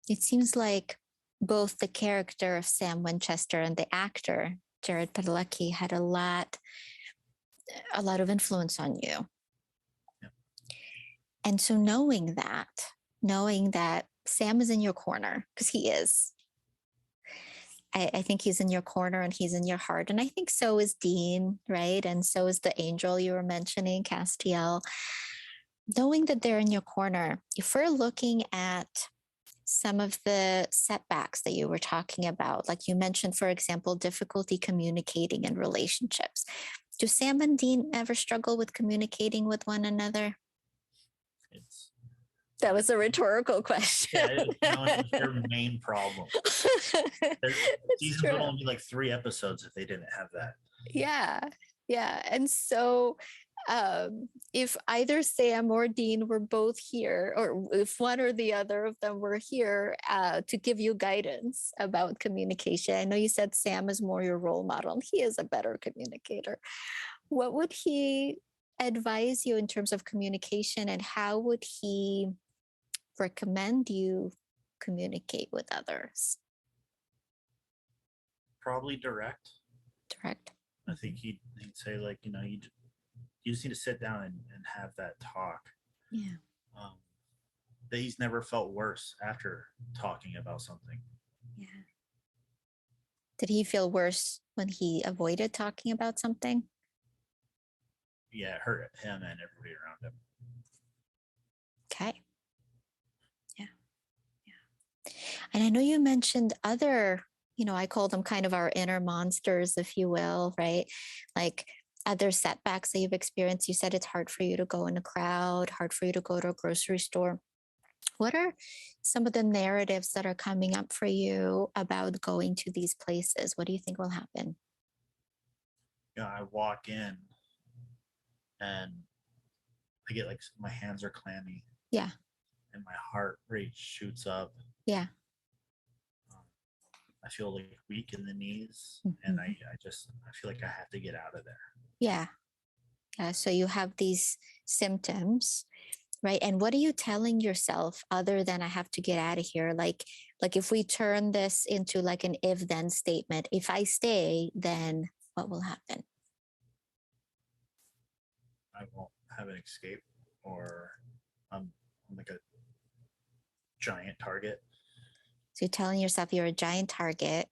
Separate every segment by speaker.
Speaker 1: It seems like both the character of Sam Winchester and the actor, Jared Padalecki, had a lot of influence on you.
Speaker 2: Yeah.
Speaker 1: And so knowing that Sam is in your corner, because he is. I think he's in your corner and he's in your heart. And I think so is Dean, right? And so is the angel you were mentioning, Castiel. Knowing that they're in your corner, if we're looking at some of the setbacks that you were talking about, like you mentioned, for example, difficulty communicating in relationships. Do Sam and Dean ever struggle with communicating with one another? That was a rhetorical question.
Speaker 2: Yeah, it's their main problem. Seasons would only be like 3 episodes if they didn't have that.
Speaker 1: Yeah. And so if either Sam or Dean were both here, or if one or the other of them were here to give you guidance about communication, I know you said Sam is more your role model, and he is a better communicator. What would he advise you in terms of communication, and how would he recommend you communicate with others?
Speaker 2: Probably direct. I think he'd say, like, you just need to sit down and have that talk.
Speaker 1: Yeah.
Speaker 2: That he's never felt worse after talking about something.
Speaker 1: Yeah. Did he feel worse when he avoided talking about something?
Speaker 2: Yeah, it hurt him and everybody around him.
Speaker 1: Okay. And I know you mentioned other, I call them kind of our inner monsters, if you will, right? Like other setbacks that you've experienced. You said it's hard for you to go in a crowd, hard for you to go to a grocery store. What are some of the narratives that are coming up for you about going to these places? What do you think will happen?
Speaker 2: I walk in and I get like my hands are clammy.
Speaker 1: Yeah.
Speaker 2: And my heart rate shoots up.
Speaker 1: Yeah.
Speaker 2: I feel like weak in the knees, and I feel like I have to get out of there.
Speaker 1: Yeah. So you have these symptoms, right? And what are you telling yourself other than I have to get out of here? Like if we turn this into like an if-then statement, if I stay, then what will happen?
Speaker 2: I won't have an escape, or I'm like a giant target.
Speaker 1: So you're telling yourself you're a giant target,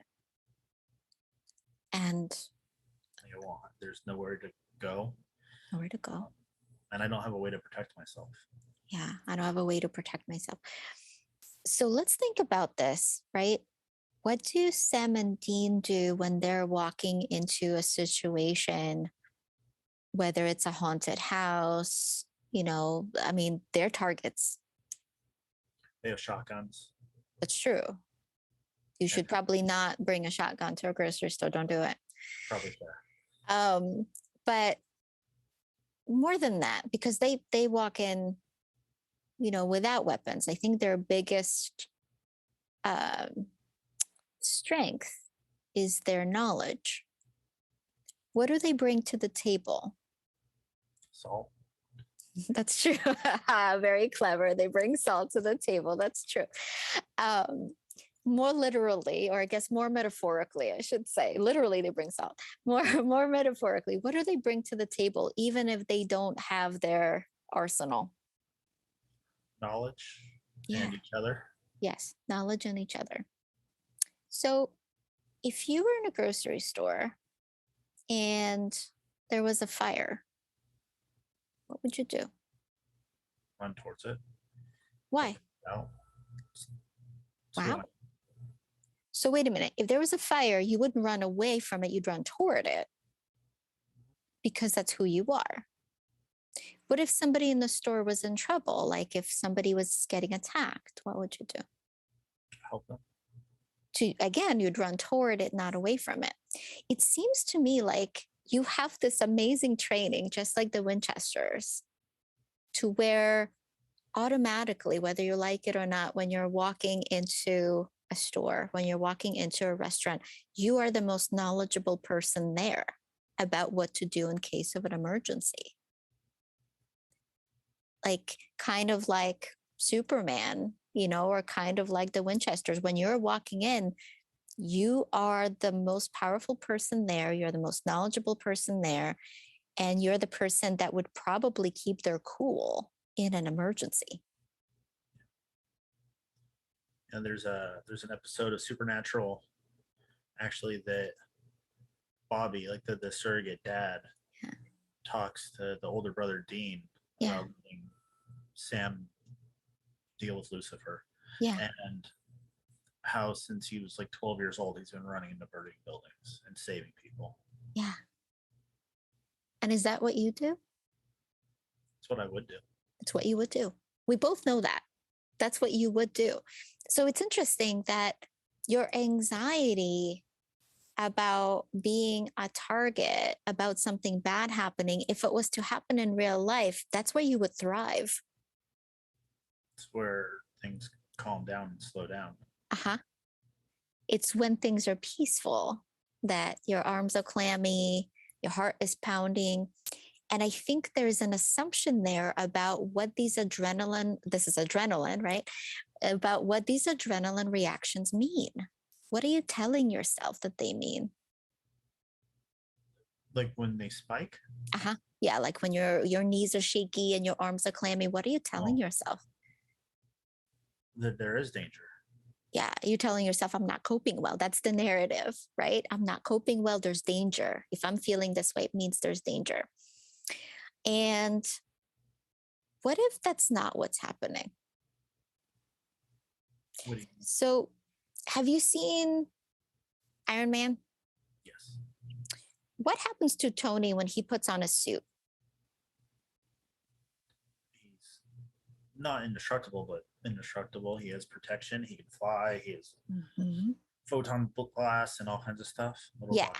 Speaker 1: and
Speaker 2: there's nowhere to go.
Speaker 1: Nowhere to go.
Speaker 2: And I don't have a way to protect myself.
Speaker 1: Yeah, I don't have a way to protect myself. So let's think about this, right? What do Sam and Dean do when they're walking into a situation, whether it's a haunted house, they're targets.
Speaker 2: They have shotguns.
Speaker 1: That's true. You should probably not bring a shotgun to a grocery store. Don't do it.
Speaker 2: Probably fair.
Speaker 1: But more than that, because they walk in, without weapons. I think their biggest strength is their knowledge. What do they bring to the table?
Speaker 2: Salt.
Speaker 1: That's true. Very clever. They bring salt to the table. That's true. More literally, or I guess more metaphorically, I should say. Literally, they bring salt. More metaphorically, what do they bring to the table, even if they don't have their arsenal?
Speaker 2: Knowledge and each other.
Speaker 1: Yes, knowledge and each other. So if you were in a grocery store and there was a fire, what would you do?
Speaker 2: Run towards it.
Speaker 1: Why?
Speaker 2: No.
Speaker 1: Wow. So wait a minute. If there was a fire, you wouldn't run away from it. You'd run toward it because that's who you are. What if somebody in the store was in trouble? Like if somebody was getting attacked, what would you do?
Speaker 2: Help them.
Speaker 1: Again, you'd run toward it, not away from it. It seems to me like you have this amazing training, just like the Winchesters, to where automatically, whether you like it or not, when you're walking into a store, when you're walking into a restaurant, you are the most knowledgeable person there about what to do in case of an emergency. Like kind of like Superman, or kind of like the Winchesters. When you're walking in, you are the most powerful person there. You're the most knowledgeable person there. And you're the person that would probably keep their cool in an emergency.
Speaker 2: And there's an episode of Supernatural actually that Bobby, like the surrogate dad,
Speaker 1: Yeah.
Speaker 2: talks to the older brother Dean
Speaker 1: Yeah.
Speaker 2: about letting Sam deal with Lucifer.
Speaker 1: Yeah.
Speaker 2: And how since he was like 12 years old, he's been running into burning buildings and saving people.
Speaker 1: Yeah. And is that what you do?
Speaker 2: That's what I would do.
Speaker 1: It's what you would do. We both know that. That's what you would do. So it's interesting that your anxiety about being a target, about something bad happening, if it was to happen in real life, that's where you would thrive.
Speaker 2: It's where things calm down and slow down.
Speaker 1: Uh-huh. It's when things are peaceful that your arms are clammy, your heart is pounding. And I think there's an assumption there about what these this is adrenaline, right? About what these adrenaline reactions mean. What are you telling yourself that they mean?
Speaker 2: Like when they spike?
Speaker 1: Uh-huh. Yeah, like when your knees are shaky and your arms are clammy, what are you telling yourself?
Speaker 2: That there is danger.
Speaker 1: Yeah, you're telling yourself, I'm not coping well. That's the narrative, right? I'm not coping well. There's danger. If I'm feeling this way, it means there's danger. And what if that's not what's happening?
Speaker 2: What do you mean?
Speaker 1: So, have you seen Iron Man?
Speaker 2: Yes.
Speaker 1: What happens to Tony when he puts on a suit?
Speaker 2: He's not indestructible, but indestructible. He has protection. He can fly. He has photon glass and all kinds of stuff.
Speaker 1: Yeah.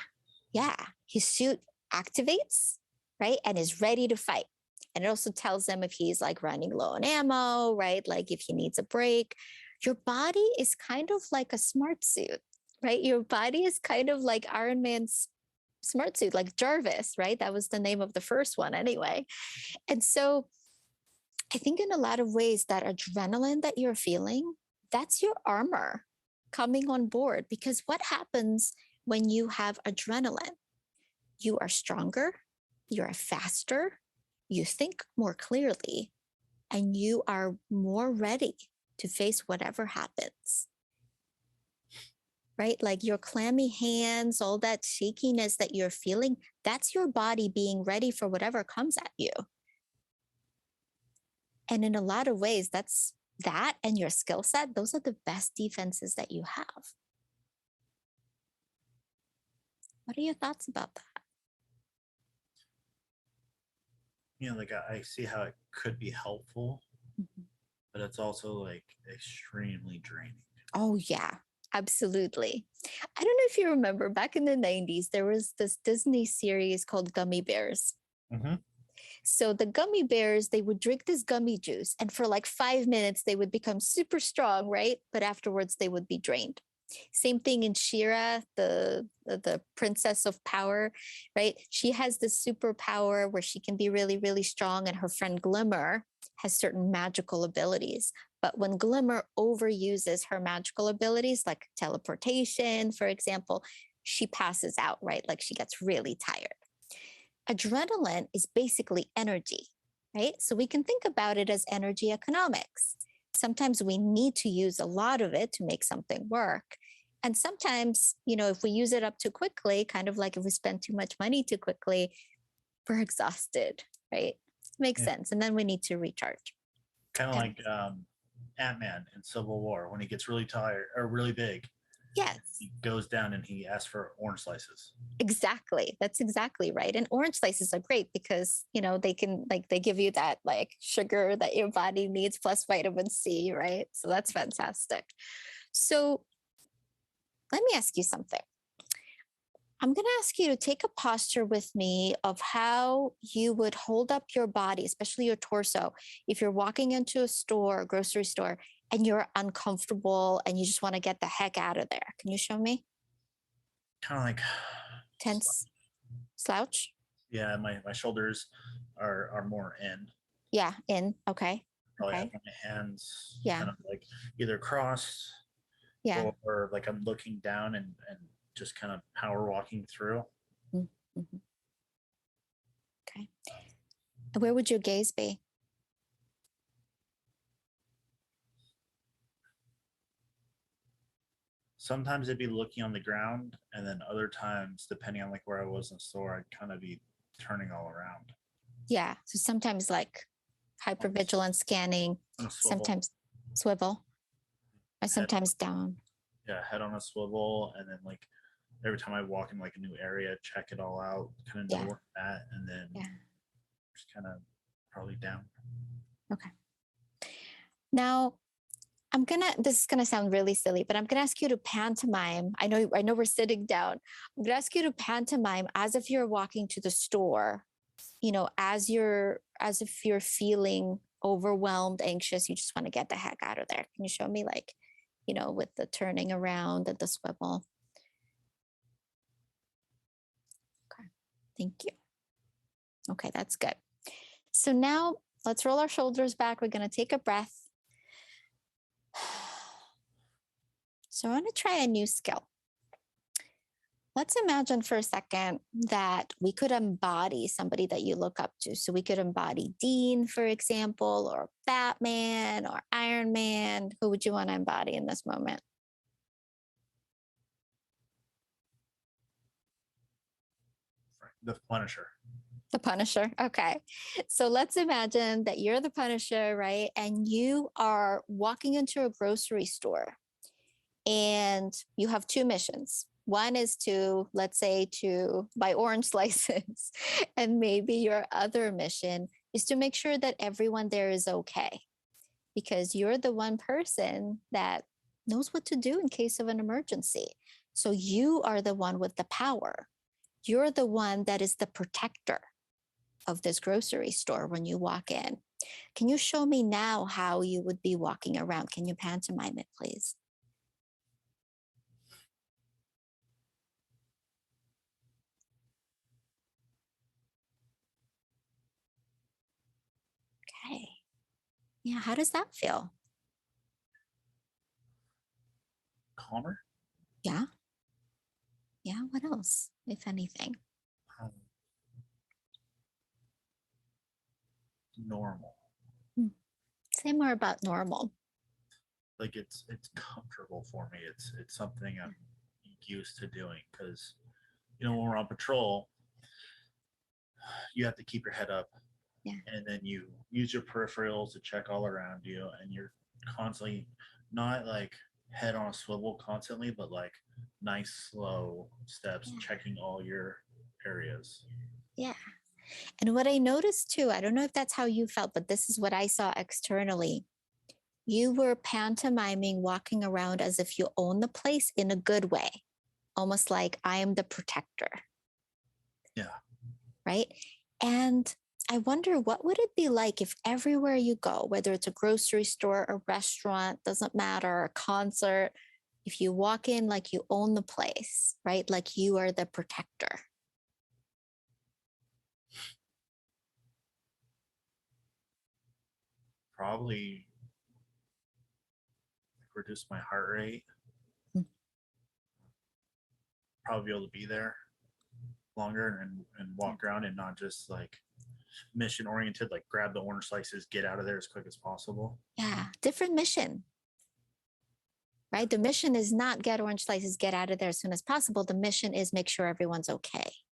Speaker 1: Yeah. His suit activates, right? And is ready to fight. And it also tells him if he's like running low on ammo, right? Like if he needs a break. Your body is kind of like a smart suit, right? Your body is kind of like Iron Man's smart suit, like Jarvis, right? That was the name of the first one anyway. And so I think in a lot of ways, that adrenaline that you're feeling, that's your armor coming on board. Because what happens when you have adrenaline? You are stronger, you are faster, you think more clearly, and you are more ready to face whatever happens. Right? Like your clammy hands, all that shakiness that you're feeling, that's your body being ready for whatever comes at you. And in a lot of ways, that's that and your skill set, those are the best defenses that you have. What are your thoughts about that?
Speaker 2: Like I see how it could be helpful, but it's also like extremely draining.
Speaker 1: Oh, yeah, absolutely. I don't know if you remember back in the 90s, there was this Disney series called Gummy Bears. So the gummy bears, they would drink this gummy juice, and for like 5 minutes, they would become super strong, right? But afterwards, they would be drained. Same thing in Shira, the princess of power, right? She has this superpower where she can be really, really strong, and her friend Glimmer has certain magical abilities. But when Glimmer overuses her magical abilities, like teleportation, for example, she passes out, right? Like she gets really tired. Adrenaline is basically energy, right? So we can think about it as energy economics. Sometimes we need to use a lot of it to make something work. And sometimes, if we use it up too quickly, kind of like if we spend too much money too quickly, we're exhausted, right? Makes sense. And then we need to recharge.
Speaker 2: Kind of like Ant-Man in Civil War when he gets really tired or really big.
Speaker 1: Yes.
Speaker 2: He goes down and he asks for orange slices.
Speaker 1: Exactly. That's exactly right. And orange slices are great because, they can they give you that like sugar that your body needs plus vitamin C, right? So that's fantastic. So let me ask you something. I'm going to ask you to take a posture with me of how you would hold up your body, especially your torso, if you're walking into a store, a grocery store, and you're uncomfortable and you just want to get the heck out of there. Can you show me?
Speaker 2: Kind of like
Speaker 1: tense slouch.
Speaker 2: Yeah, my shoulders are more in.
Speaker 1: Yeah, in. Okay.
Speaker 2: Probably have
Speaker 1: Okay.
Speaker 2: my hands
Speaker 1: Yeah.
Speaker 2: kind of like either crossed
Speaker 1: Yeah.
Speaker 2: or like I'm looking down and just kind of power walking through.
Speaker 1: Mhm. Okay. Where would your gaze be?
Speaker 2: Sometimes it'd be looking on the ground, and then other times, depending on like where I was in the store, I'd kind of be turning all around
Speaker 1: Yeah. So sometimes like hypervigilant scanning,
Speaker 2: on a swivel.
Speaker 1: sometimes swivel, or
Speaker 2: Head,
Speaker 1: sometimes down.
Speaker 2: yeah, head on a swivel, and then like every time I walk in like a new area, check it all out, kind of know
Speaker 1: Yeah.
Speaker 2: where I'm at, and then
Speaker 1: Yeah.
Speaker 2: just kind of probably down.
Speaker 1: Okay. Now this is gonna sound really silly, but I'm gonna ask you to pantomime. I know we're sitting down. I'm gonna ask you to pantomime as if you're walking to the store, as if you're feeling overwhelmed, anxious, you just want to get the heck out of there. Can you show me like, with the turning around and the swivel? Okay. Thank you. Okay, that's good. So now let's roll our shoulders back. We're gonna take a breath. So I want to try a new skill. Let's imagine for a second that we could embody somebody that you look up to. So we could embody Dean, for example, or Batman or Iron Man. Who would you want to embody in this moment?
Speaker 2: The Punisher.
Speaker 1: The Punisher. Okay. So let's imagine that you're the Punisher, right? And you are walking into a grocery store and you have two missions. One is to, let's say, to buy orange slices, and maybe your other mission is to make sure that everyone there is okay, because you're the one person that knows what to do in case of an emergency. So you are the one with the power. You're the one that is the protector of this grocery store when you walk in. Can you show me now how you would be walking around? Can you pantomime it, please? Okay. Yeah, how does that feel?
Speaker 2: Calmer.
Speaker 1: Yeah. Yeah. What else, if anything?
Speaker 2: Um, Normal.
Speaker 1: Say more about normal.
Speaker 2: Like it's comfortable for me. It's something I'm used to doing because when we're on patrol, you have to keep your head up,
Speaker 1: Yeah.
Speaker 2: and then you use your peripherals to check all around you, and you're constantly not like head on a swivel constantly, but like nice slow steps,
Speaker 1: Yeah.
Speaker 2: checking all your areas.
Speaker 1: Yeah. And what I noticed too, I don't know if that's how you felt, but this is what I saw externally. You were pantomiming walking around as if you own the place in a good way, almost like I am the protector.
Speaker 2: Yeah.
Speaker 1: Right. And I wonder what would it be like if everywhere you go, whether it's a grocery store, a restaurant, doesn't matter, a concert, if you walk in like you own the place, right? Like you are the protector.
Speaker 2: Probably reduce my heart rate.
Speaker 1: Mm.
Speaker 2: Probably be able to be there longer and walk around and not just like mission oriented, like grab the orange slices, get out of there as quick as possible.
Speaker 1: Yeah. Different mission, right? The mission is not get orange slices, get out of there as soon as possible. The mission is make sure everyone's okay.